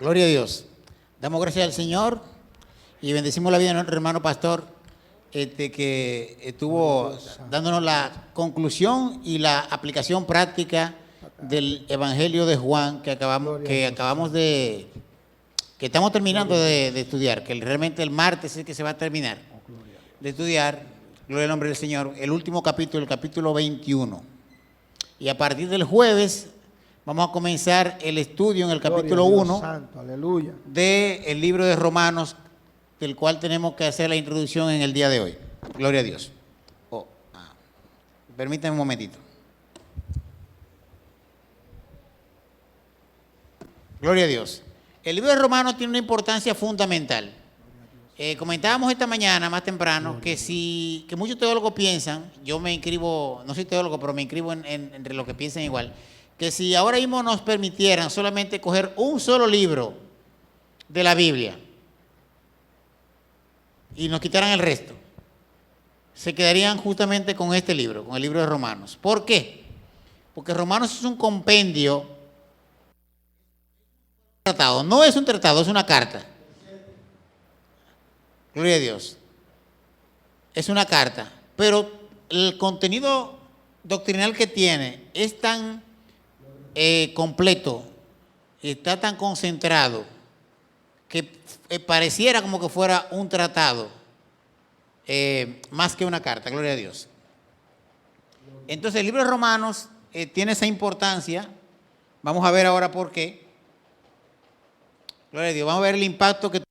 Gloria a Dios. Damos gracias al Señor y bendecimos la vida de nuestro hermano pastor que estuvo dándonos la conclusión y la aplicación práctica del Evangelio de Juan que estamos terminando de estudiar, que realmente el martes es que se va a terminar de estudiar, gloria al nombre del Señor, el último capítulo, el capítulo 21. Y a partir del jueves vamos a comenzar el estudio en el capítulo 1 del libro de Romanos, del cual tenemos que hacer la introducción en el día de hoy. Gloria a Dios. Permítanme un momentito. Gloria a Dios. El libro de Romanos tiene una importancia fundamental. Comentábamos esta mañana, más temprano, que muchos teólogos piensan, yo me inscribo, no soy teólogo, pero me inscribo entre los que piensan igual, que si ahora mismo nos permitieran solamente coger un solo libro de la Biblia y nos quitaran el resto, se quedarían justamente con este libro, con el libro de Romanos. ¿Por qué? Porque Romanos es un compendio, tratado, no es un tratado, es una carta. Gloria a Dios. Es una carta, pero el contenido doctrinal que tiene es tan completo, está tan concentrado, que pareciera como que fuera un tratado, más que una carta, gloria a Dios. Entonces el libro de Romanos tiene esa importancia. Vamos a ver ahora por qué. Gloria a Dios, vamos a ver el impacto que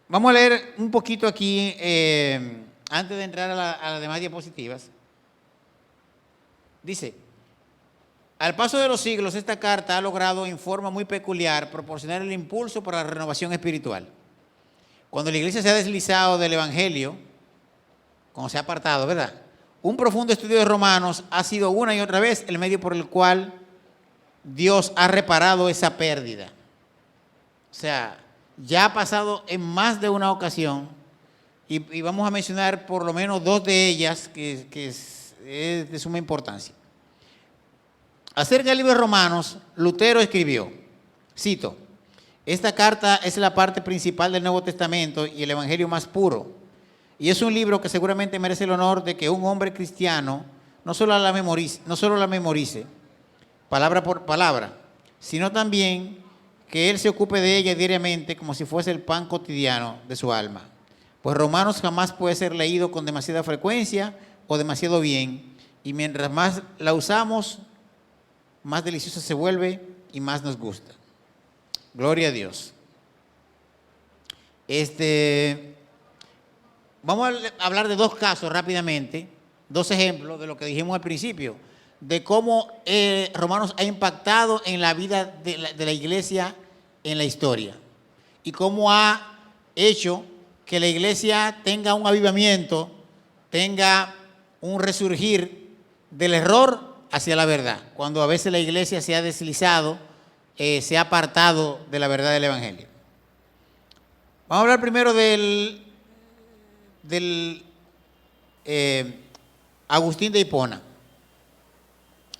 vamos a leer un poquito aquí, antes de entrar a las demás diapositivas. Dice: al paso de los siglos, esta carta ha logrado en forma muy peculiar proporcionar el impulso para la renovación espiritual. Cuando la iglesia se ha deslizado del Evangelio, cuando se ha apartado, ¿verdad? Un profundo estudio de Romanos ha sido una y otra vez el medio por el cual Dios ha reparado esa pérdida. O sea, ya ha pasado en más de una ocasión y vamos a mencionar por lo menos dos de ellas que es de suma importancia. Acerca del libro de Romanos, Lutero escribió, cito: esta carta es la parte principal del Nuevo Testamento y el Evangelio más puro. Y es un libro que seguramente merece el honor de que un hombre cristiano no solo la memorice palabra por palabra, sino también que él se ocupe de ella diariamente como si fuese el pan cotidiano de su alma. Pues Romanos jamás puede ser leído con demasiada frecuencia o demasiado bien, y mientras más la usamos, más deliciosa se vuelve y más nos gusta. Gloria a Dios. Vamos a hablar de dos casos rápidamente, dos ejemplos de lo que dijimos al principio, de cómo Romanos ha impactado en la vida de la iglesia en la historia y cómo ha hecho que la iglesia tenga un avivamiento, tenga un resurgir del error hacia la verdad, cuando a veces la iglesia se ha deslizado, se ha apartado de la verdad del Evangelio. Vamos a hablar primero del Agustín de Hipona.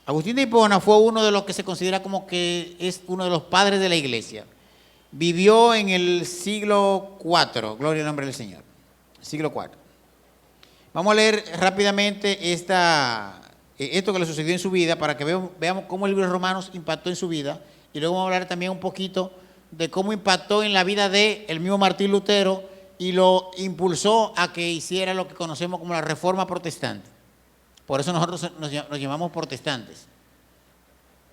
Agustín de Hipona fue uno de los que se considera como que es uno de los padres de la iglesia. Vivió en el siglo IV, gloria al nombre del Señor, siglo IV. Vamos a leer rápidamente esto que le sucedió en su vida para que veamos cómo el libro de Romanos impactó en su vida, y luego vamos a hablar también un poquito de cómo impactó en la vida del mismo Martín Lutero y lo impulsó a que hiciera lo que conocemos como la Reforma Protestante. Por eso nosotros nos llamamos protestantes.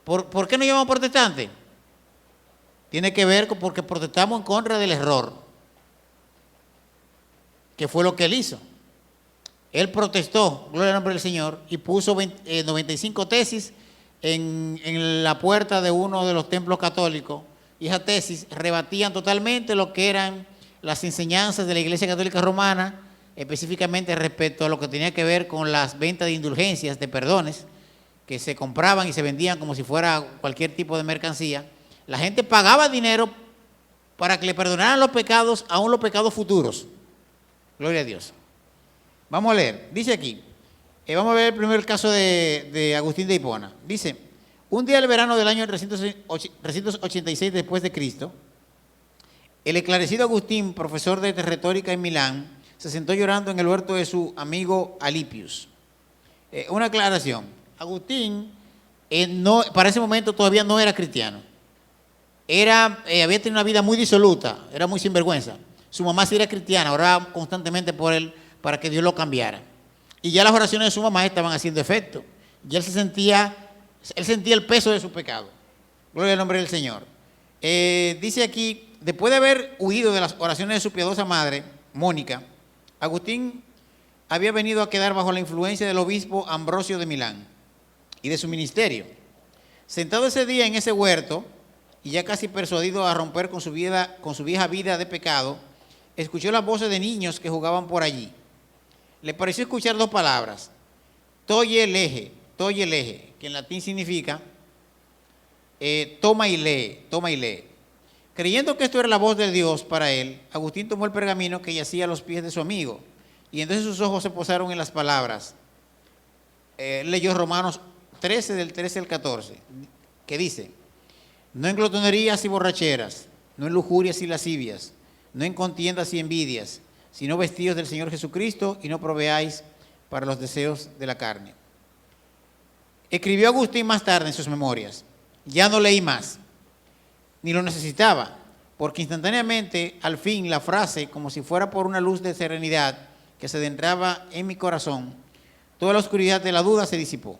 ¿Por qué nos llamamos protestantes? Tiene que ver porque protestamos en contra del error, que fue lo que él hizo. Él protestó, gloria al nombre del Señor, y puso 95 tesis en la puerta de uno de los templos católicos, y esas tesis rebatían totalmente lo que eran las enseñanzas de la Iglesia Católica Romana, específicamente respecto a lo que tenía que ver con las ventas de indulgencias, de perdones, que se compraban y se vendían como si fuera cualquier tipo de mercancía. La gente pagaba dinero para que le perdonaran los pecados, aún los pecados futuros. Gloria a Dios. Vamos a leer. Dice aquí, vamos a ver primero el caso de Agustín de Hipona. Dice: Un día del verano del año 386 después de Cristo, el esclarecido Agustín, profesor de retórica en Milán, se sentó llorando en el huerto de su amigo Alipius. Una aclaración, Agustín para ese momento todavía no era cristiano. Había tenido una vida muy disoluta, era muy sinvergüenza. Su mamá sí era cristiana, oraba constantemente por él para que Dios lo cambiara. Y ya las oraciones de su mamá estaban haciendo efecto. Y él sentía el peso de su pecado. Gloria al nombre del Señor. Dice aquí, después de haber huido de las oraciones de su piadosa madre, Mónica, Agustín había venido a quedar bajo la influencia del obispo Ambrosio de Milán y de su ministerio. Sentado ese día en ese huerto, y ya casi persuadido a romper con su vieja vida de pecado, escuchó las voces de niños que jugaban por allí. Le pareció escuchar dos palabras, toye leje, que en latín significa toma y lee. Creyendo que esto era la voz de Dios para él, Agustín tomó el pergamino que yacía a los pies de su amigo, y entonces sus ojos se posaron en las palabras. Leyó Romanos 13, del 13 al 14, que dice: no en glotonerías y borracheras, no en lujurias y lascivias, no en contiendas y envidias, sino vestidos del Señor Jesucristo y no proveáis para los deseos de la carne. Escribió Agustín más tarde en sus memorias: ya no leí más, ni lo necesitaba, porque instantáneamente, al fin, la frase, como si fuera por una luz de serenidad que se adentraba en mi corazón, toda la oscuridad de la duda se disipó.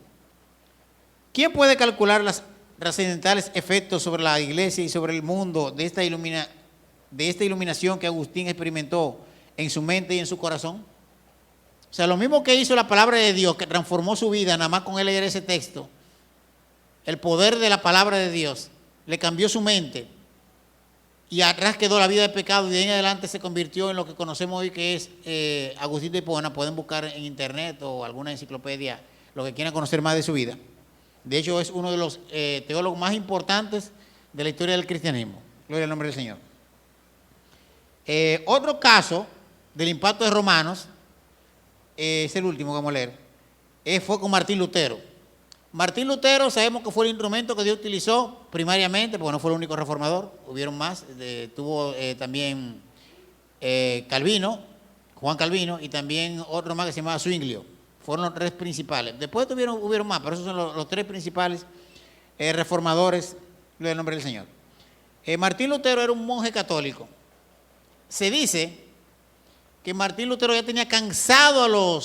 ¿Quién puede calcular los trascendentales efectos sobre la iglesia y sobre el mundo de esta iluminación que Agustín experimentó en su mente y en su corazón? O sea, lo mismo que hizo la palabra de Dios, que transformó su vida, nada más con él leer ese texto, el poder de la palabra de Dios le cambió su mente, y atrás quedó la vida de pecado, y de ahí en adelante se convirtió en lo que conocemos hoy, que es Agustín de Hipona. Pueden buscar en internet o alguna enciclopedia lo que quieran conocer más de su vida. De hecho, es uno de los teólogos más importantes de la historia del cristianismo. Gloria al nombre del Señor. Otro caso del impacto de Romanos, es el último que vamos a leer, fue con Martín Lutero. Martín Lutero sabemos que fue el instrumento que Dios utilizó primariamente, porque no fue el único reformador, hubieron más, tuvo también Calvino, Juan Calvino, y también otro más que se llamaba Zwinglio. Fueron los tres principales. Después hubieron más, pero esos son los tres principales reformadores del nombre del Señor. Martín Lutero era un monje católico. Se dice que Martín Lutero ya tenía cansado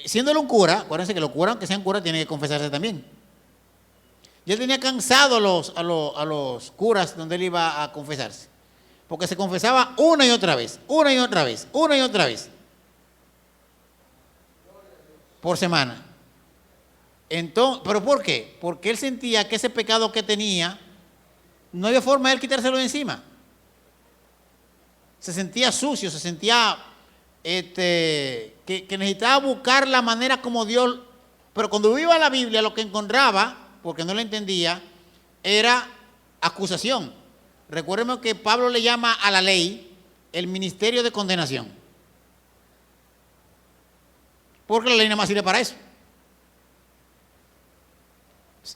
siéndole un cura, acuérdense que los curas, aunque sean curas, tienen que confesarse también. Y él tenía cansado a los curas donde él iba a confesarse, porque se confesaba una y otra vez por semana. Entonces, ¿pero por qué? Porque él sentía que ese pecado que tenía, no había forma de él quitárselo de encima. Se sentía sucio, se sentía que necesitaba buscar la manera como Dios, pero cuando iba a la Biblia lo que encontraba, porque no la entendía, era acusación. Recuerden que Pablo le llama a la ley el ministerio de condenación, porque la ley nada más sirve para eso.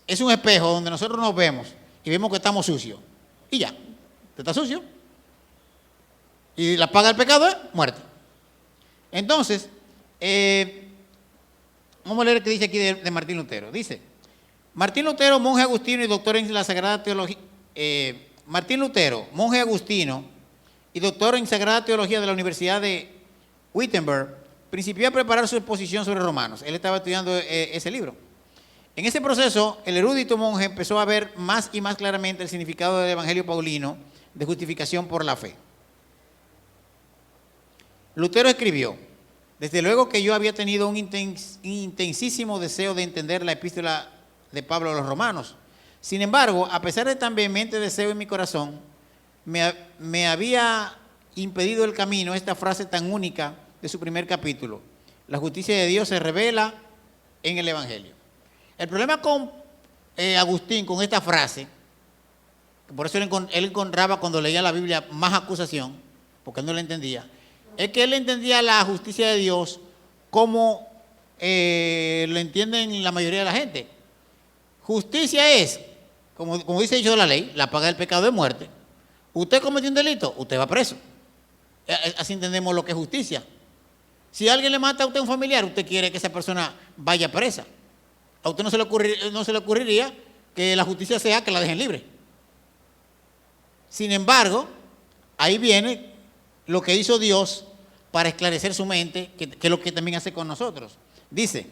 Es un espejo donde nosotros nos vemos y vemos que estamos sucios, y ya, usted está sucio, y la paga del pecado es muerte. Entonces, vamos a leer qué dice aquí de Martín Lutero. Dice: Martín Lutero, monje agustino y doctor en la Sagrada Teología. Martín Lutero, monje agustino y doctor en Sagrada Teología de la Universidad de Wittenberg, principió a preparar su exposición sobre Romanos. Él estaba estudiando ese libro. En ese proceso, el erudito monje empezó a ver más y más claramente el significado del Evangelio paulino de justificación por la fe. Lutero escribió: desde luego que yo había tenido un intensísimo deseo de entender la epístola de Pablo a los romanos. Sin embargo, a pesar de tan vehemente deseo en mi corazón, me había impedido el camino esta frase tan única de su primer capítulo: la justicia de Dios se revela en el Evangelio. El problema con Agustín, con esta frase, por eso él encontraba cuando leía la Biblia más acusación, porque él no la entendía, es que él entendía la justicia de Dios como lo entienden la mayoría de la gente. Justicia es, como dice el dicho de la ley, la paga del pecado es muerte. Usted cometió un delito, usted va preso. Así entendemos lo que es justicia. Si alguien le mata a usted a un familiar, usted quiere que esa persona vaya presa. A usted no se le ocurriría que la justicia sea que la dejen libre. Sin embargo, ahí viene lo que hizo Dios para esclarecer su mente, que es lo que también hace con nosotros. Dice,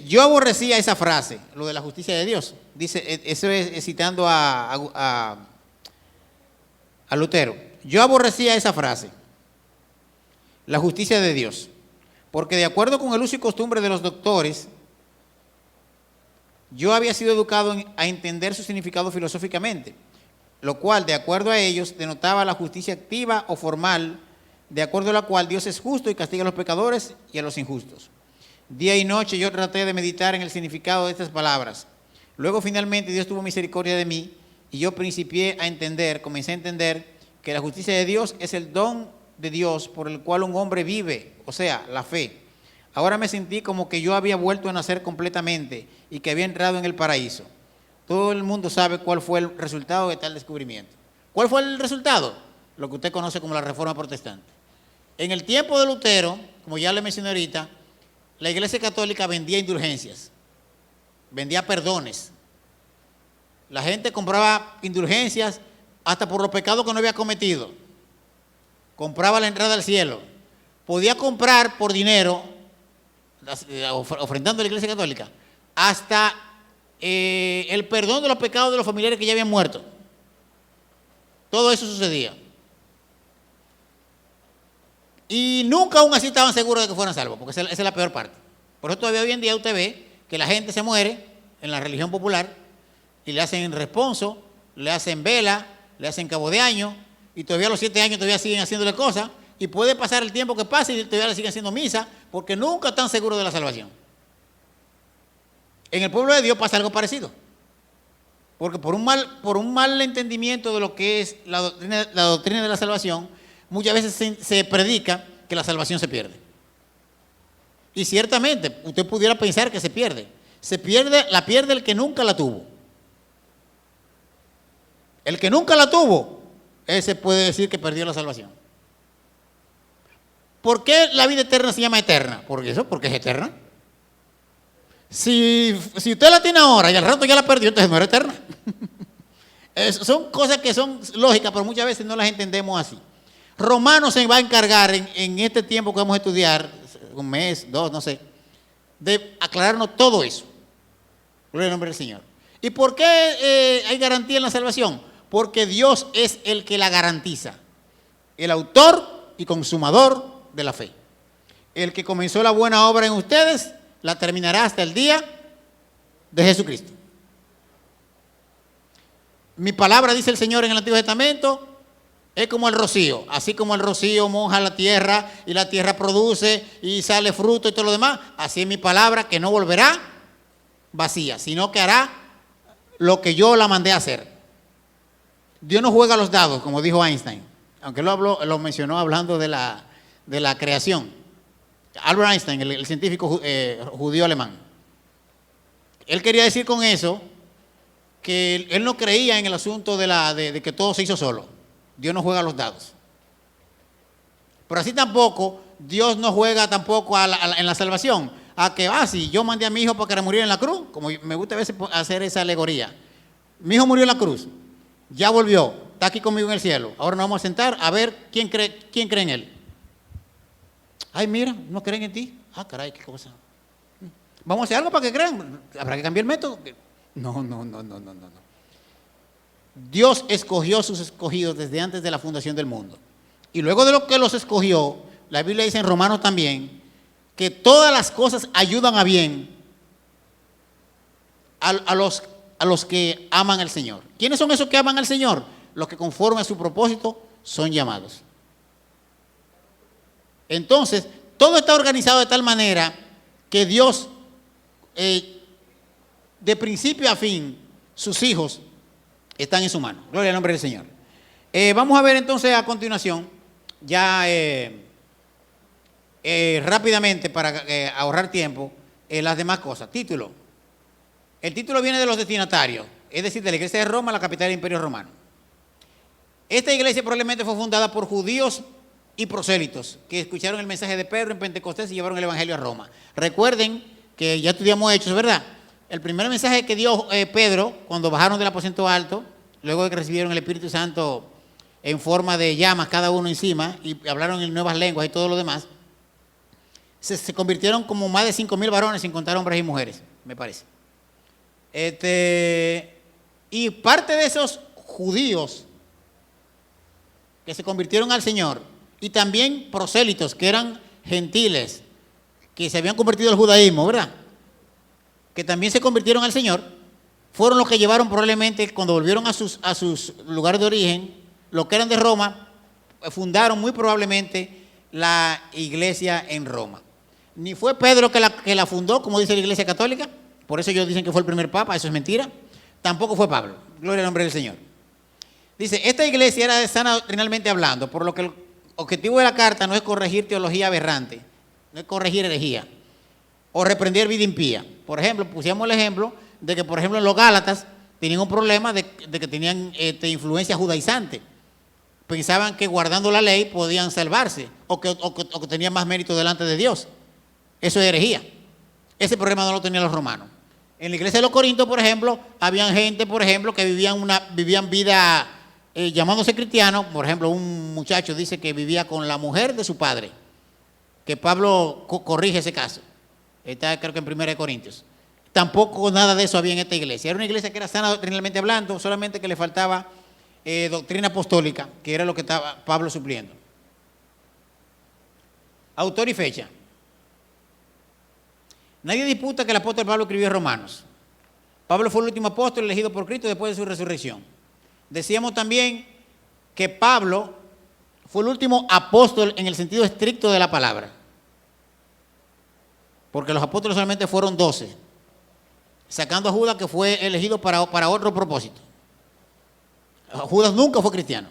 yo aborrecía esa frase, lo de la justicia de Dios. Dice, eso es citando a Lutero. Yo aborrecía esa frase, la justicia de Dios, porque de acuerdo con el uso y costumbre de los doctores, yo había sido educado a entender su significado filosóficamente, lo cual, de acuerdo a ellos, denotaba la justicia activa o formal, de acuerdo a la cual Dios es justo y castiga a los pecadores y a los injustos. Día y noche yo traté de meditar en el significado de estas palabras. Luego, finalmente, Dios tuvo misericordia de mí y yo comencé a entender que la justicia de Dios es el don de Dios por el cual un hombre vive, o sea, la fe. Ahora me sentí como que yo había vuelto a nacer completamente y que había entrado en el paraíso. Todo el mundo sabe cuál fue el resultado de tal descubrimiento. ¿Cuál fue el resultado? Lo que usted conoce como la Reforma Protestante. En el tiempo de Lutero, como ya le mencioné ahorita, la Iglesia Católica vendía indulgencias, vendía perdones. La gente compraba indulgencias hasta por los pecados que no había cometido. Compraba la entrada al cielo. Podía comprar por dinero, ofrendando a la Iglesia Católica, hasta el perdón de los pecados de los familiares que ya habían muerto. Todo eso sucedía. Y nunca aún así estaban seguros de que fueran salvos, porque esa es la peor parte. Por eso todavía hoy en día usted ve que la gente se muere en la religión popular y le hacen responso, le hacen vela, le hacen cabo de año, y todavía a los 7 años todavía siguen haciéndole cosas, y puede pasar el tiempo que pase y todavía le siguen haciendo misa, porque nunca están seguros de la salvación. En el pueblo de Dios pasa algo parecido, porque por un mal entendimiento de lo que es la doctrina de la salvación, muchas veces se predica que la salvación se pierde. Y ciertamente, usted pudiera pensar que se pierde. La pierde el que nunca la tuvo. El que nunca la tuvo, ese puede decir que perdió la salvación. ¿Por qué la vida eterna se llama eterna? Porque es eterna. Si usted la tiene ahora y al rato ya la perdió, entonces no era eterna. Son cosas que son lógicas, pero muchas veces no las entendemos así. Romanos se va a encargar en este tiempo que vamos a estudiar, un mes, 2, no sé, de aclararnos todo eso. Gloria al nombre del Señor. ¿Y por qué hay garantía en la salvación? Porque Dios es el que la garantiza. El autor y consumador de la fe. El que comenzó la buena obra en ustedes, la terminará hasta el día de Jesucristo. Mi palabra, dice el Señor en el Antiguo Testamento, es como el rocío. Así como el rocío moja la tierra y la tierra produce y sale fruto y todo lo demás, así es mi palabra, que no volverá vacía, sino que hará lo que yo la mandé a hacer. Dios no juega los dados, como dijo Einstein, aunque lo mencionó hablando de la creación. Albert Einstein, el científico judío alemán. Él quería decir con eso que él no creía en el asunto de que todo se hizo solo. Dios no juega los dados. Pero así tampoco, Dios no juega tampoco en la salvación. A que, si yo mandé a mi hijo para que muriera en la cruz, como me gusta a veces hacer esa alegoría. Mi hijo murió en la cruz, ya volvió, está aquí conmigo en el cielo. Ahora nos vamos a sentar a ver quién cree en él. Ay, mira, no creen en ti. Caray, qué cosa. Vamos a hacer algo para que crean. ¿Habrá que cambiar el método? No. Dios escogió a sus escogidos desde antes de la fundación del mundo. Y luego de lo que los escogió, la Biblia dice en Romanos también, que todas las cosas ayudan a bien a los que aman al Señor. ¿Quiénes son esos que aman al Señor? Los que conforme a su propósito son llamados. Entonces, todo está organizado de tal manera que Dios, de principio a fin, sus hijos están en su mano. Gloria al nombre del Señor. Vamos a ver entonces a continuación ya rápidamente para ahorrar tiempo las demás cosas. Título. El título viene de los destinatarios, es decir, de la iglesia de Roma, la capital del Imperio Romano. Esta iglesia probablemente fue fundada por judíos y prosélitos que escucharon el mensaje de Pedro en Pentecostés y llevaron el evangelio a Roma. Recuerden que ya estudiamos Hechos, ¿verdad? El primer mensaje que dio Pedro cuando bajaron del aposento alto, luego de que recibieron el Espíritu Santo en forma de llamas cada uno encima y hablaron en nuevas lenguas y todo lo demás, se convirtieron como más de 5,000 varones sin contar hombres y mujeres, me parece. Y parte de esos judíos que se convirtieron al Señor y también prosélitos que eran gentiles que se habían convertido al judaísmo, ¿verdad? Que también se convirtieron al Señor, fueron los que llevaron probablemente cuando volvieron a sus lugares de origen, los que eran de Roma, fundaron muy probablemente la iglesia en Roma. Ni fue Pedro que la fundó, como dice la iglesia católica, por eso ellos dicen que fue el primer papa, eso es mentira. Tampoco fue Pablo, gloria al nombre del Señor. Dice, esta iglesia era sana doctrinalmente hablando, por lo que el objetivo de la carta no es corregir teología aberrante, no es corregir herejía o reprender vida impía. Por ejemplo, pusimos el ejemplo de que, por ejemplo, en los Gálatas tenían un problema de que tenían influencia judaizante. Pensaban que guardando la ley podían salvarse o que tenían más mérito delante de Dios. Eso es herejía. Ese problema no lo tenían los romanos. En la iglesia de los Corintios, por ejemplo, habían gente, por ejemplo, que vivían vida llamándose cristianos. Por ejemplo, un muchacho dice que vivía con la mujer de su padre, que Pablo corrige ese caso. Está creo que en 1 Corintios. Tampoco nada de eso había en esta iglesia. Era una iglesia que era sana doctrinalmente hablando, solamente que le faltaba doctrina apostólica, que era lo que estaba Pablo supliendo. Autor y fecha. Nadie disputa que el apóstol Pablo escribió Romanos. Pablo fue el último apóstol elegido por Cristo después de su resurrección. Decíamos también que Pablo fue el último apóstol en el sentido estricto de la palabra. Porque los apóstoles solamente fueron 12, sacando a Judas, que fue elegido para otro propósito. Judas nunca fue cristiano.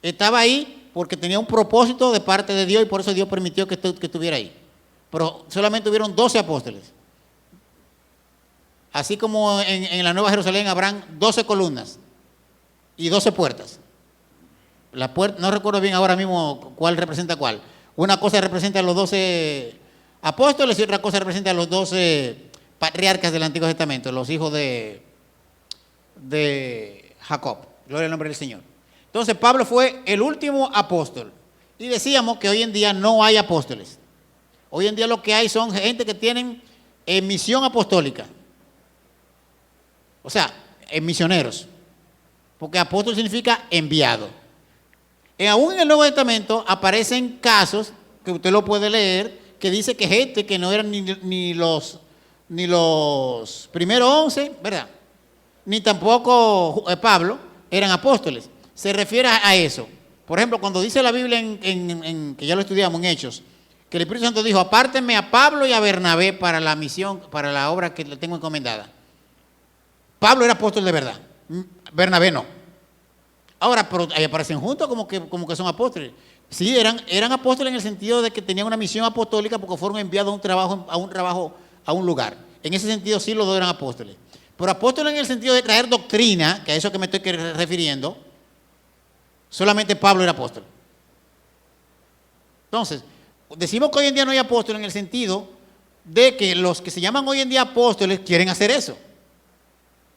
Estaba ahí porque tenía un propósito de parte de Dios y por eso Dios permitió que estuviera ahí. Pero solamente hubieron 12 apóstoles. Así como en la Nueva Jerusalén habrán 12 columnas y 12 puertas. No recuerdo bien ahora mismo cuál representa cuál. Una cosa representa a los 12 apóstoles y otra cosa representa a los 12 patriarcas del Antiguo Testamento, los hijos de Jacob. Gloria al nombre del Señor. Entonces Pablo fue el último apóstol. Y decíamos que hoy en día no hay apóstoles. Hoy en día lo que hay son gente que tienen misión apostólica. O sea, misioneros. Porque apóstol significa enviado. Aún en el Nuevo Testamento aparecen casos, que usted lo puede leer, que dice que gente que no eran ni los primeros 11, ¿verdad? Ni tampoco Pablo, eran apóstoles. Se refiere a eso. Por ejemplo, cuando dice la Biblia, que ya lo estudiamos en Hechos, que el Espíritu Santo dijo, apártenme a Pablo y a Bernabé para la misión, para la obra que le tengo encomendada. Pablo era apóstol de verdad, Bernabé no. Ahora, pero ahí aparecen juntos como que son apóstoles. Sí, eran apóstoles en el sentido de que tenían una misión apostólica porque fueron enviados a un lugar. En ese sentido sí los dos eran apóstoles. Pero apóstoles en el sentido de traer doctrina, que a eso que me estoy refiriendo, solamente Pablo era apóstol. Entonces, decimos que hoy en día no hay apóstoles en el sentido de que los que se llaman hoy en día apóstoles quieren hacer eso.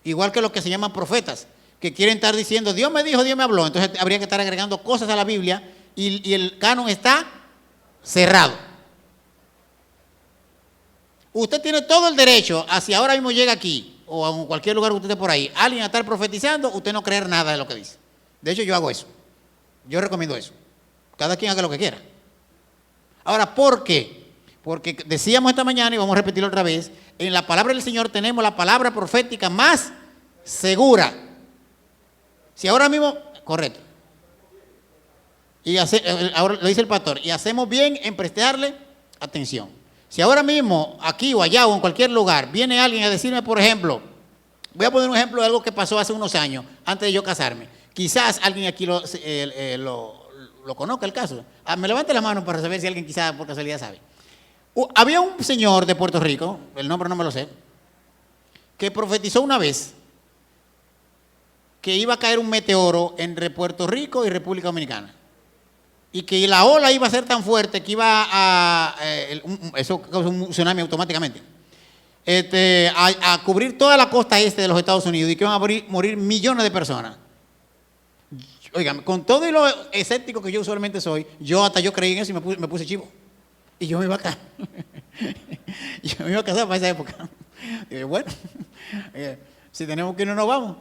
Igual que los que se llaman profetas, que quieren estar diciendo, Dios me dijo, Dios me habló. Entonces habría que estar agregando cosas a la Biblia y el canon está cerrado. Usted tiene todo el derecho, si ahora mismo llega aquí, o a cualquier lugar que usted esté por ahí, alguien a estar profetizando, usted no creer nada de lo que dice. De hecho, yo hago eso. Yo recomiendo eso. Cada quien haga lo que quiera. Ahora, ¿por qué? Porque decíamos esta mañana, y vamos a repetirlo otra vez, en la palabra del Señor tenemos la palabra profética más segura. Si ahora mismo, correcto. Y ahora lo dice el pastor, y hacemos bien en prestarle atención. Si ahora mismo, aquí o allá o en cualquier lugar, viene alguien a decirme, por ejemplo, voy a poner un ejemplo de algo que pasó hace unos años, antes de yo casarme. Quizás alguien aquí lo conozca el caso. Me levante la mano para saber si alguien quizá por casualidad sabe. Había un señor de Puerto Rico, el nombre no me lo sé, que profetizó una vez que iba a caer un meteoro entre Puerto Rico y República Dominicana. Y que la ola iba a ser tan fuerte que iba eso causa un tsunami automáticamente, a cubrir toda la costa este de los Estados Unidos y que iban a morir millones de personas. Oigan, con todo y lo escéptico que yo usualmente soy, yo creí en eso y me puse chivo. Y yo me iba a casar. Yo me iba a casar para esa época. Y bueno, si tenemos que irnos, nos vamos.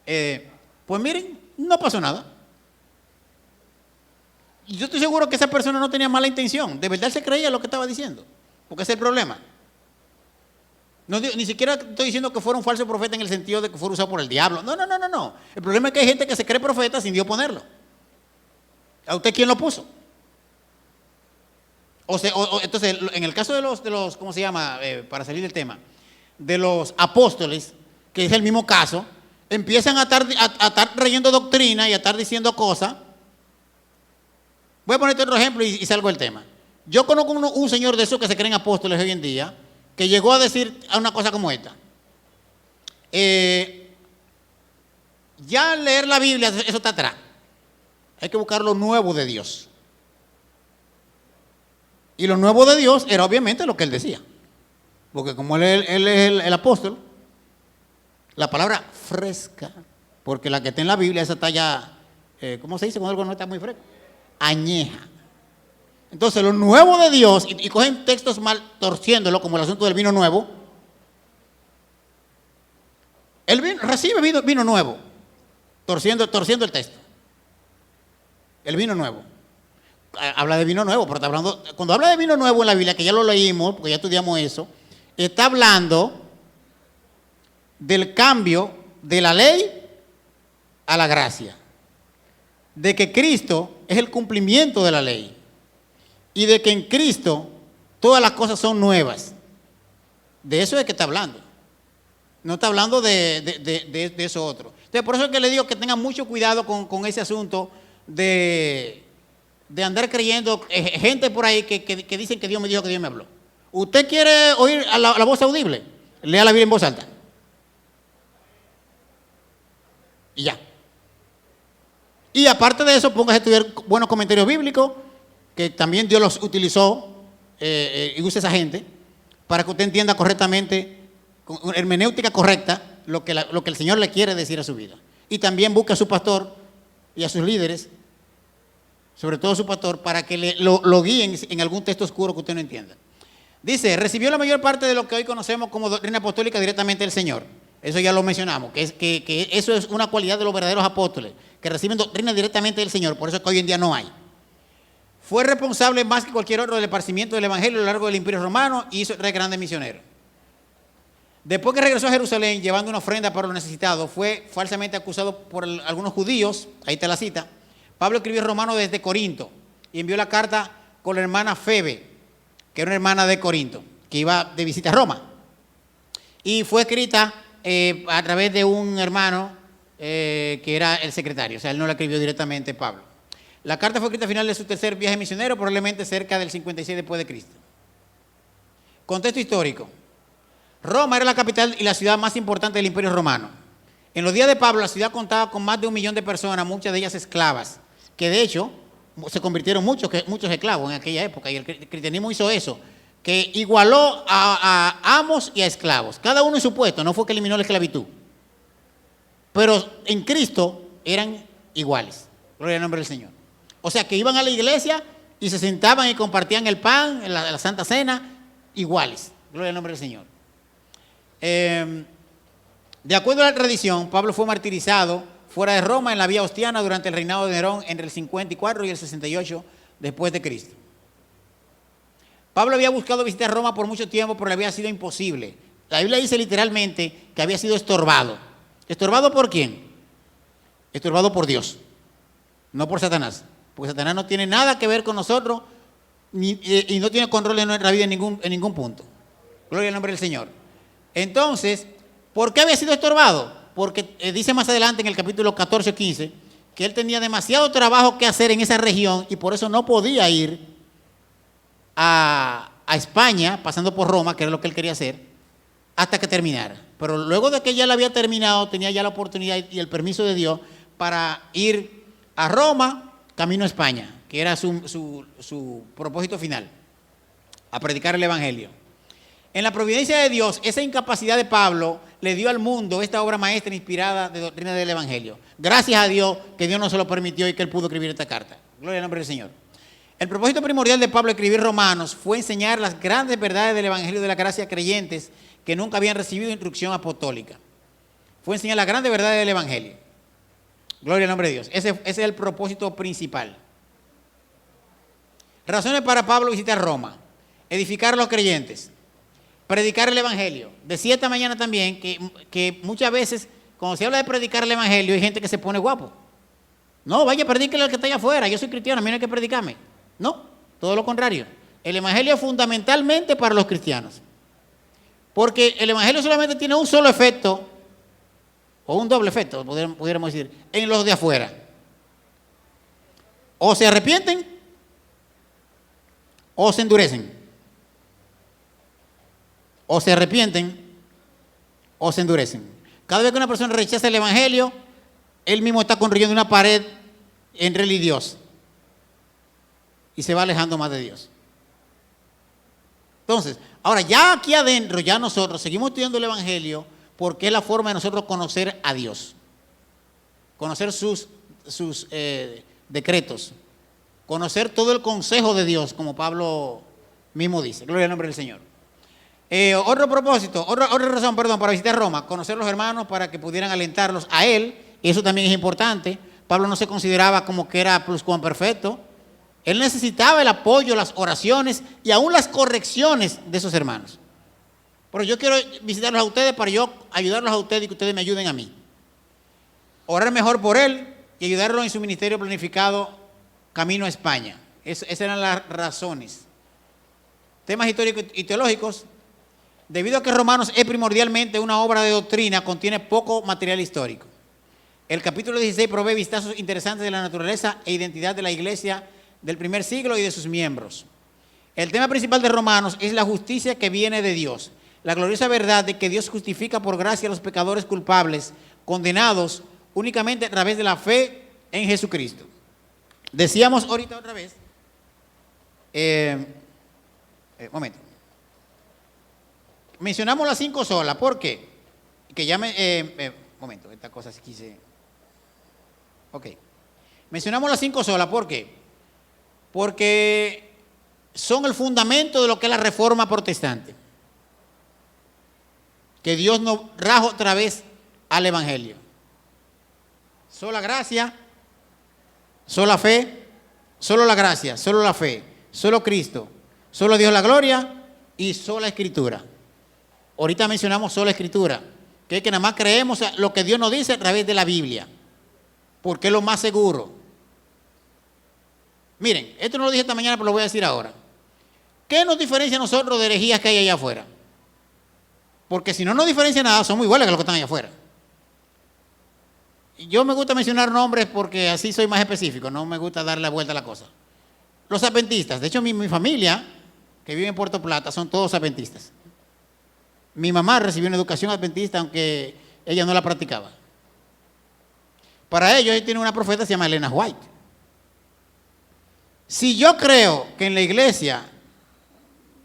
Pues miren, no pasó nada. Yo estoy seguro que esa persona no tenía mala intención. De verdad se creía lo que estaba diciendo. Porque ese es el problema. No, ni siquiera estoy diciendo que fuera un falso profeta en el sentido de que fuera usado por el diablo. No. El problema es que hay gente que se cree profeta sin Dios ponerlo. ¿A usted quién lo puso? Entonces, en el caso de los ¿cómo se llama? Para salir del tema, de los apóstoles, que es el mismo caso, empiezan a estar trayendo doctrina y a estar diciendo cosas. Voy a ponerte otro ejemplo y salgo del tema. Yo conozco un señor de esos que se creen apóstoles hoy en día, que llegó a decir una cosa como esta. Ya leer la Biblia, eso está atrás. Hay que buscar lo nuevo de Dios. Y lo nuevo de Dios era obviamente lo que él decía. Porque como él es el apóstol, la palabra fresca, porque la que está en la Biblia, esa está ya, ¿cómo se dice cuando algo no está muy fresco? Añeja. Entonces, lo nuevo de Dios, y cogen textos mal torciéndolo, como el asunto del vino nuevo. Recibe vino nuevo, torciendo el texto. El vino nuevo. Habla de vino nuevo, pero está hablando, cuando habla de vino nuevo en la Biblia, que ya lo leímos, porque ya estudiamos eso, está hablando del cambio de la ley a la gracia. De que Cristo es el cumplimiento de la ley. Y de que en Cristo todas las cosas son nuevas. De eso es que está hablando. No está hablando de eso otro. Entonces, por eso es que le digo que tengan mucho cuidado con ese asunto de andar creyendo gente por ahí que dicen que Dios me dijo, que Dios me habló. ¿Usted quiere oír la voz audible? Lea la Biblia en voz alta. Y ya. Y aparte de eso, póngase a estudiar buenos comentarios bíblicos, que también Dios los utilizó y usa esa gente, para que usted entienda correctamente, con hermenéutica correcta, lo que el Señor le quiere decir a su vida. Y también busque a su pastor y a sus líderes, sobre todo a su pastor, para que lo guíen en algún texto oscuro que usted no entienda. Dice, recibió la mayor parte de lo que hoy conocemos como doctrina apostólica directamente del Señor. Eso ya lo mencionamos, que eso es una cualidad de los verdaderos apóstoles, que reciben doctrina directamente del Señor, por eso es que hoy en día no hay. Fue responsable más que cualquier otro del esparcimiento del Evangelio a lo largo del Imperio Romano y hizo 3 grandes misioneros. Después que regresó a Jerusalén llevando una ofrenda para los necesitados, fue falsamente acusado por algunos judíos, ahí está la cita. Pablo escribió en Romano desde Corinto y envió la carta con la hermana Febe, que era una hermana de Corinto, que iba de visita a Roma. Y fue escrita a través de un hermano que era el secretario, o sea, él no la escribió directamente Pablo. La carta fue escrita al final de su tercer viaje misionero, probablemente cerca del 56 después de Cristo. Contexto histórico. Roma era la capital y la ciudad más importante del Imperio Romano. En los días de Pablo, la ciudad contaba con más de 1 millón de personas, muchas de ellas esclavas, que de hecho se convirtieron muchos esclavos en aquella época, y el cristianismo hizo eso, que igualó a amos y a esclavos, cada uno en su puesto, no fue que eliminó la esclavitud. Pero en Cristo eran iguales. Gloria al nombre del Señor. O sea, que iban a la iglesia y se sentaban y compartían el pan, la Santa Cena, iguales. Gloria al nombre del Señor. De acuerdo a la tradición, Pablo fue martirizado fuera de Roma en la Vía Ostiana durante el reinado de Nerón entre el 54 y el 68 después de Cristo. Pablo había buscado visitar Roma por mucho tiempo, pero le había sido imposible. La Biblia dice literalmente que había sido estorbado. ¿Estorbado por quién? Estorbado por Dios, no por Satanás. Porque Satanás no tiene nada que ver con nosotros y no tiene control de nuestra vida en ningún punto. Gloria al nombre del Señor. Entonces, ¿por qué había sido estorbado? Porque dice más adelante en el capítulo 14 o 15 que él tenía demasiado trabajo que hacer en esa región y por eso no podía ir a España, pasando por Roma, que era lo que él quería hacer, hasta que terminara. Pero luego de que ya la había terminado, tenía ya la oportunidad y el permiso de Dios para ir a Roma, camino a España, que era su propósito final, a predicar el Evangelio. En la providencia de Dios, esa incapacidad de Pablo le dio al mundo esta obra maestra inspirada de doctrina del Evangelio. Gracias a Dios que Dios no se lo permitió y que él pudo escribir esta carta. Gloria al nombre del Señor. El propósito primordial de Pablo escribir Romanos fue enseñar las grandes verdades del Evangelio de la gracia a creyentes que nunca habían recibido instrucción apostólica. Fue enseñar las grandes verdades del Evangelio. Gloria al nombre de Dios. Ese es el propósito principal. Razones para Pablo visitar Roma. Edificar a los creyentes. Predicar el Evangelio. Decía esta mañana también que muchas veces, cuando se habla de predicar el Evangelio, hay gente que se pone guapo. No, vaya, predíquele al que está allá afuera. Yo soy cristiano, a mí no hay que predicarme. No, todo lo contrario. El Evangelio es fundamentalmente para los cristianos. Porque el Evangelio solamente tiene un solo efecto, o un doble efecto, pudiéramos decir, en los de afuera. O se arrepienten, o se endurecen. O se arrepienten, o se endurecen. Cada vez que una persona rechaza el Evangelio, él mismo está construyendo una pared entre él y Dios. Y se va alejando más de Dios. Entonces, ahora ya aquí adentro, ya nosotros seguimos estudiando el Evangelio porque es la forma de nosotros conocer a Dios. Conocer sus decretos. Conocer todo el consejo de Dios, como Pablo mismo dice. Gloria al nombre del Señor. Otro propósito, otra razón, para visitar Roma, conocer a los hermanos para que pudieran alentarlos a él, y eso también es importante. Pablo no se consideraba como que era pluscuamperfecto. Él necesitaba el apoyo, las oraciones y aún las correcciones de esos hermanos. Pero yo quiero visitarlos a ustedes para yo ayudarlos a ustedes y que ustedes me ayuden a mí. Orar mejor por él y ayudarlo en su ministerio planificado camino a España. Esas eran las razones. Temas históricos y teológicos. Debido a que Romanos es primordialmente una obra de doctrina, contiene poco material histórico. El capítulo 16 provee vistazos interesantes de la naturaleza e identidad de la iglesia del primer siglo y de sus miembros. El tema principal de Romanos es la justicia que viene de Dios, la gloriosa verdad de que Dios justifica por gracia a los pecadores culpables, condenados únicamente a través de la fe en Jesucristo. Decíamos ahorita otra vez, momento. Mencionamos las 5 solas, ¿por qué? Que ya momento, esta cosa sí quise. Ok. Mencionamos las 5 solas, ¿por qué? Porque son el fundamento de lo que es la reforma protestante. Que Dios nos trajo otra vez al Evangelio. Sola gracia, sola fe, solo la gracia, solo la fe, solo Cristo, solo Dios la gloria y sola Escritura. Ahorita mencionamos sola Escritura, que es que nada más creemos lo que Dios nos dice a través de la Biblia, porque es lo más seguro. Miren, esto no lo dije esta mañana, pero lo voy a decir ahora. ¿Qué nos diferencia a nosotros de herejías que hay allá afuera? Porque si no nos diferencia nada, son muy iguales que los que están allá afuera. Yo me gusta mencionar nombres porque así soy más específico, no me gusta darle la vuelta a la cosa. Los adventistas, de hecho mi familia, que vive en Puerto Plata, son todos adventistas. Mi mamá recibió una educación adventista, aunque ella no la practicaba. Para ellos, ella tiene una profeta que se llama Elena White. Si yo creo que en la iglesia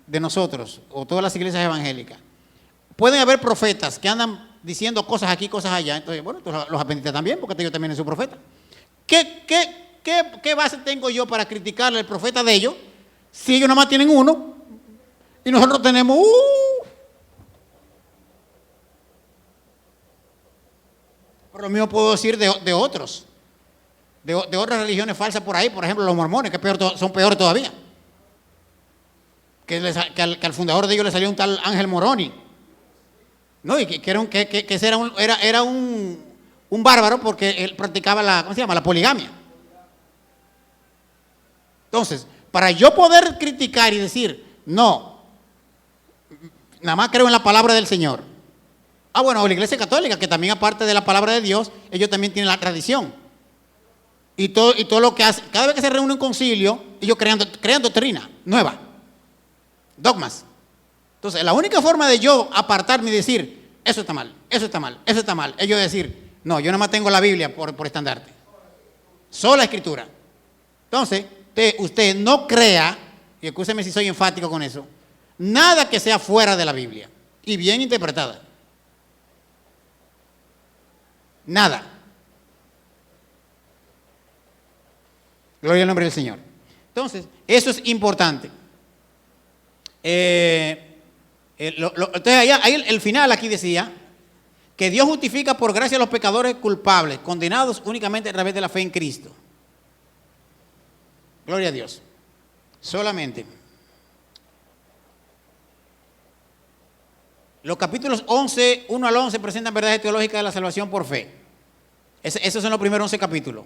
de nosotros, o todas las iglesias evangélicas, pueden haber profetas que andan diciendo cosas aquí, cosas allá, entonces, bueno, los adventistas también, porque ellos también es su profeta. ¿Qué base tengo yo para criticarle al profeta de ellos si ellos nomás tienen uno y nosotros tenemos Por lo mismo puedo decir de otros, de otras religiones falsas por ahí, por ejemplo los mormones, que son peores todavía. Que al fundador de ellos le salió un tal Ángel Moroni. No, y que ese era un bárbaro porque él practicaba la poligamia. Entonces, para yo poder criticar y decir, no, nada más creo en la palabra del Señor. Bueno, la Iglesia Católica, que también aparte de la palabra de Dios, ellos también tienen la tradición. Y todo lo que hace, cada vez que se reúne un concilio, ellos crean doctrina nueva, dogmas. Entonces, la única forma de yo apartarme y decir, eso está mal, eso está mal, eso está mal, es yo decir, no, yo nada más tengo la Biblia por estandarte. Sola escritura. Entonces, usted no crea, y escúcheme si soy enfático con eso, nada que sea fuera de la Biblia y bien interpretada. Nada. Gloria al nombre del Señor. Entonces, eso es importante. Entonces, ahí el final aquí decía que Dios justifica por gracia a los pecadores culpables, condenados únicamente a través de la fe en Cristo. Gloria a Dios. Solamente. Los capítulos 11, 1 al 11 presentan verdades teológicas de la salvación por fe. Esos son los primeros 11 capítulos.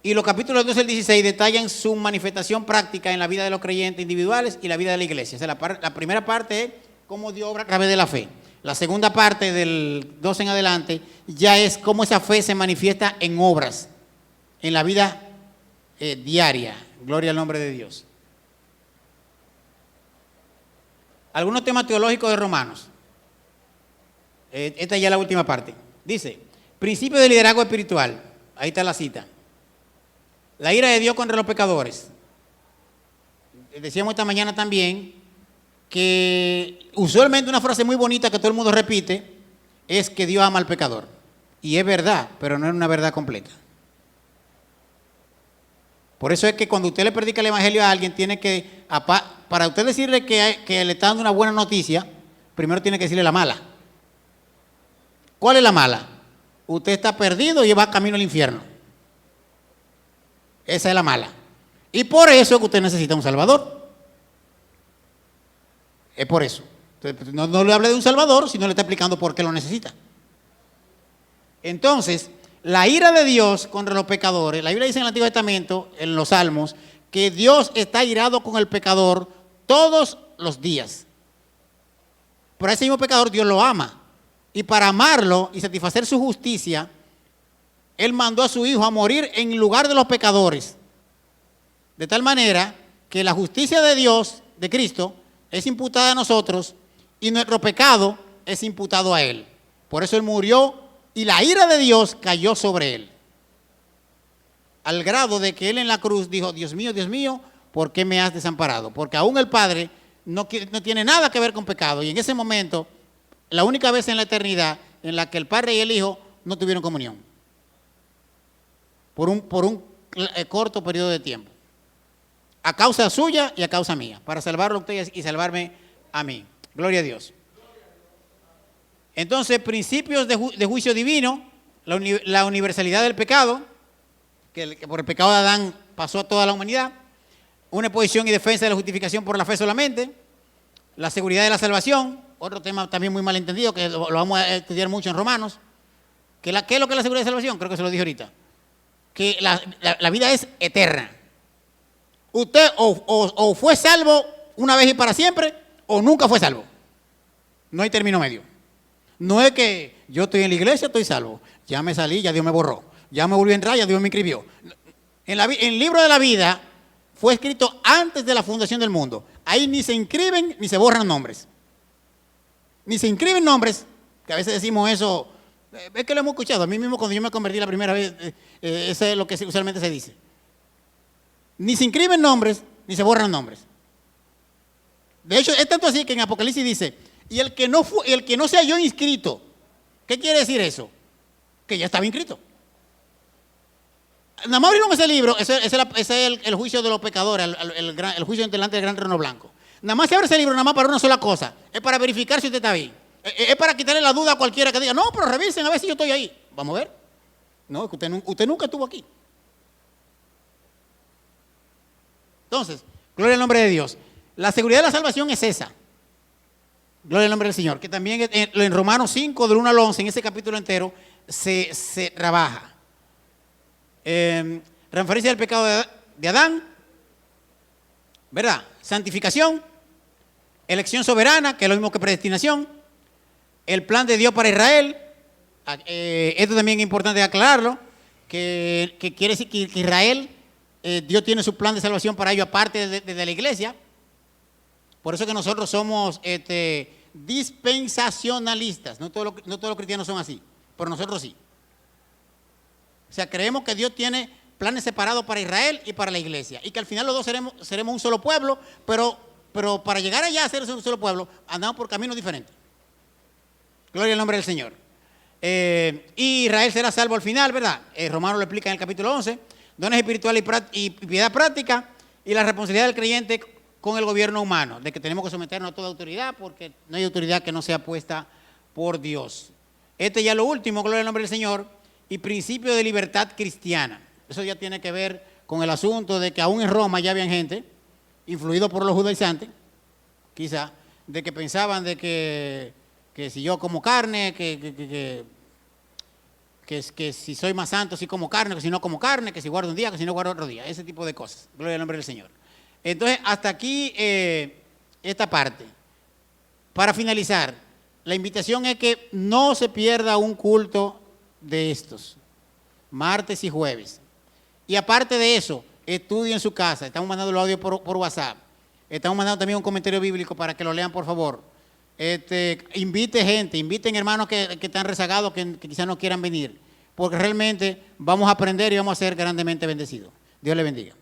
Y los capítulos 12 al 16 detallan su manifestación práctica en la vida de los creyentes individuales y la vida de la iglesia. O sea, la primera parte es cómo Dios obra a través de la fe. La segunda parte del 12 en adelante ya es cómo esa fe se manifiesta en obras, en la vida diaria. Gloria al nombre de Dios. Algunos temas teológicos de Romanos. Esta ya es la última parte. Dice, principio de liderazgo espiritual. Ahí está la cita. La ira de Dios contra los pecadores. Decíamos esta mañana también que usualmente una frase muy bonita que todo el mundo repite es que Dios ama al pecador. Y es verdad, pero no es una verdad completa. Por eso es que cuando usted le predica el evangelio a alguien, tiene que, para usted decirle que le está dando una buena noticia, primero tiene que decirle la mala. ¿Cuál es la mala? Usted está perdido y va camino al infierno. Esa es la mala. Y por eso es que usted necesita un Salvador. Es por eso. Entonces, no le hable de un Salvador si no le está explicando por qué lo necesita. Entonces, la ira de Dios contra los pecadores, la Biblia dice en el Antiguo Testamento, en los Salmos, que Dios está irado con el pecador todos los días. Pero a ese mismo pecador Dios lo ama. Y para amarlo y satisfacer su justicia, Él mandó a su Hijo a morir en lugar de los pecadores. De tal manera que la justicia de Dios, de Cristo, es imputada a nosotros y nuestro pecado es imputado a Él. Por eso Él murió y la ira de Dios cayó sobre Él. Al grado de que Él en la cruz dijo, Dios mío, ¿por qué me has desamparado? Porque aún el Padre no tiene nada que ver con pecado. Y en ese momento, la única vez en la eternidad en la que el Padre y el Hijo no tuvieron comunión. Por un corto periodo de tiempo. A causa suya y a causa mía. Para salvarlo a ustedes y salvarme a mí. Gloria a Dios. Entonces, principios de juicio divino, la universalidad del pecado, que por el pecado de Adán pasó a toda la humanidad, una exposición y defensa de la justificación por la fe solamente, la seguridad de la salvación, otro tema también muy mal entendido, que lo vamos a estudiar mucho en Romanos, ¿qué es lo que es la seguridad de la salvación? Creo que se lo dije ahorita. Que la vida es eterna. Usted o fue salvo una vez y para siempre, o nunca fue salvo. No hay término medio. No es que yo estoy en la iglesia, estoy salvo. Ya me salí, ya Dios me borró. Ya me volví a entrar, ya Dios me inscribió. En el libro de la vida fue escrito antes de la fundación del mundo. Ahí ni se inscriben ni se borran nombres. Ni se inscriben nombres, que a veces decimos eso. Es que lo hemos escuchado. A mí mismo cuando yo me convertí la primera vez, eso es lo que usualmente se dice. Ni se inscriben nombres, ni se borran nombres. De hecho, es tanto así que en Apocalipsis dice, y el que no se halló inscrito, ¿qué quiere decir eso? Que ya estaba inscrito. Nada más abrieron ese libro, ese es el juicio de los pecadores, el juicio delante del gran trono blanco. Nada más se abre ese libro, nada más para una sola cosa, es para verificar si usted está ahí. Es para quitarle la duda a cualquiera que diga, no, pero revisen a ver si yo estoy ahí. Vamos a ver. No, es que usted nunca estuvo aquí. Entonces, gloria al nombre de Dios. La seguridad de la salvación es esa. Gloria al nombre del Señor. Que también en Romanos 5, del 1 al 11, en ese capítulo entero, se trabaja. Referencia al pecado de Adán, ¿verdad? Santificación, elección soberana, que es lo mismo que predestinación, el plan de Dios para Israel, esto también es importante aclararlo, que quiere decir que Israel, Dios tiene su plan de salvación para ellos aparte de la iglesia. Por eso que nosotros somos dispensacionalistas. No todos los cristianos son así, pero nosotros sí. O sea, creemos que Dios tiene planes separados para Israel y para la iglesia. Y que al final los dos seremos un solo pueblo, pero para llegar allá a ser un solo pueblo, andamos por caminos diferentes. Gloria al nombre del Señor. Y Israel será salvo al final, ¿verdad? Romano lo explica en el capítulo 11. Dones espirituales y piedad práctica y la responsabilidad del creyente con el gobierno humano, de que tenemos que someternos a toda autoridad porque no hay autoridad que no sea puesta por Dios. Ya lo último, gloria al nombre del Señor, y principio de libertad cristiana. Eso ya tiene que ver con el asunto de que aún en Roma ya había gente, influido por los judaizantes, quizá, de que pensaban de que si yo como carne, que si soy más santo, si como carne, que si no como carne, que si guardo un día, que si no guardo otro día, ese tipo de cosas. Gloria al nombre del Señor. Entonces, hasta aquí esta parte. Para finalizar, la invitación es que no se pierda un culto de estos, martes y jueves. Y aparte de eso, estudie en su casa. Estamos mandando el audio por WhatsApp. Estamos mandando también un comentario bíblico para que lo lean, por favor. Inviten hermanos que están rezagados, que quizás no quieran venir, porque realmente vamos a aprender y vamos a ser grandemente bendecidos. Dios le bendiga.